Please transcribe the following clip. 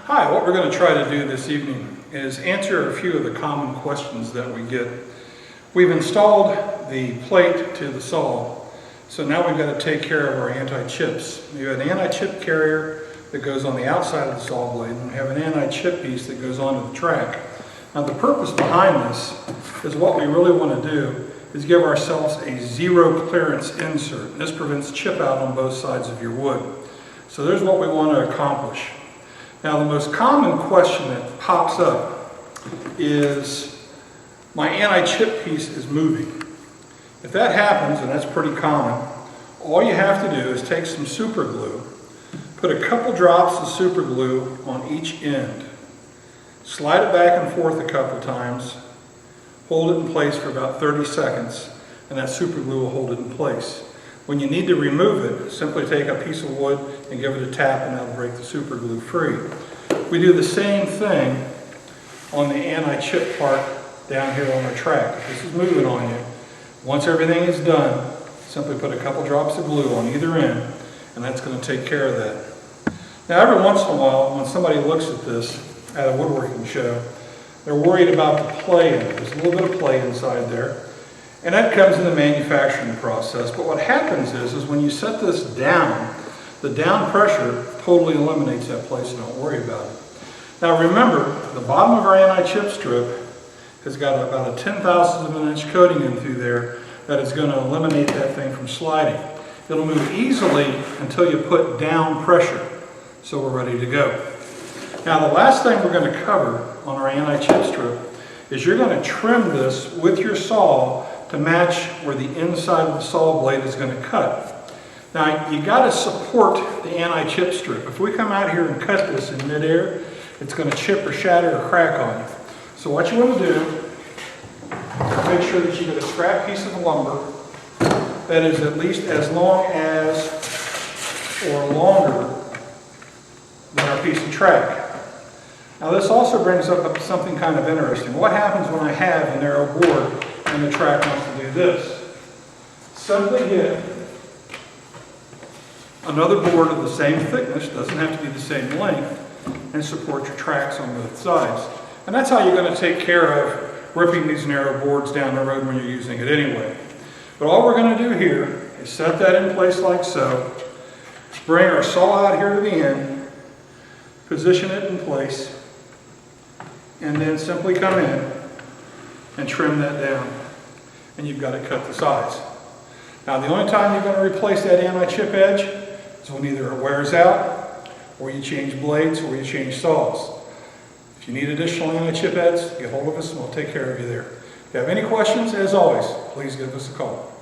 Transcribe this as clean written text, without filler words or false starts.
Hi, what we're going to try to do this evening is answer a few of the common questions that we get. We've installed the plate to the saw, so now we've got to take care of our anti-chips. We have an anti-chip carrier that goes on the outside of the saw blade, and we have an anti-chip piece that goes onto the track. Now the purpose behind this is what we really want to do is give ourselves a zero clearance insert. This prevents chip out on both sides of your wood. So there's what we want to accomplish. Now the most common question that pops up is, my anti-chip piece is moving. If that happens, and that's pretty common, all you have to do is take some super glue, put a couple drops of super glue on each end, slide it back and forth a couple times, hold it in place for about 30 seconds, and that super glue will hold it in place. When you need to remove it, simply take a piece of wood and give it a tap, and that'll break the super glue free. We do the same thing on the anti-chip part down here on our track. If this is moving on you, once everything is done, simply put a couple drops of glue on either end, and that's going to take care of that. Now every once in a while, when somebody looks at this at a woodworking show, they're worried about the play in it. There's a little bit of play inside there. And that comes in the manufacturing process. But what happens is when you set this down, the down pressure totally eliminates that play, so don't worry about it. Now remember, the bottom of our anti-chip strip has got about a 10,000th of an inch coating in through there that is going to eliminate that thing from sliding. It'll move easily until you put down pressure. So we're ready to go. Now the last thing we're going to cover on our anti-chip strip is you're going to trim this with your saw to match where the inside of the saw blade is going to cut. Now you got to support the anti-chip strip. If we come out here and cut this in midair, it's going to chip or shatter or crack on you. So what you want to do is make sure that you get a scrap piece of lumber that is at least as long as or longer than our piece of track. Now this also brings up something kind of interesting. What happens when I have a narrow board and the track wants to do this? Simply get another board of the same thickness, doesn't have to be the same length, and support your tracks on both sides. And that's how you're going to take care of ripping these narrow boards down the road when you're using it anyway. But all we're going to do here is set that in place like so, bring our saw out here to the end, position it in place, and then simply come in and trim that down. And you've got to cut the sides. Now the only time you're going to replace that anti-chip edge is when either it wears out, or you change blades, or you change saws. If you need additional anti-chip heads, get hold of us and we'll take care of you there. If you have any questions, as always, please give us a call.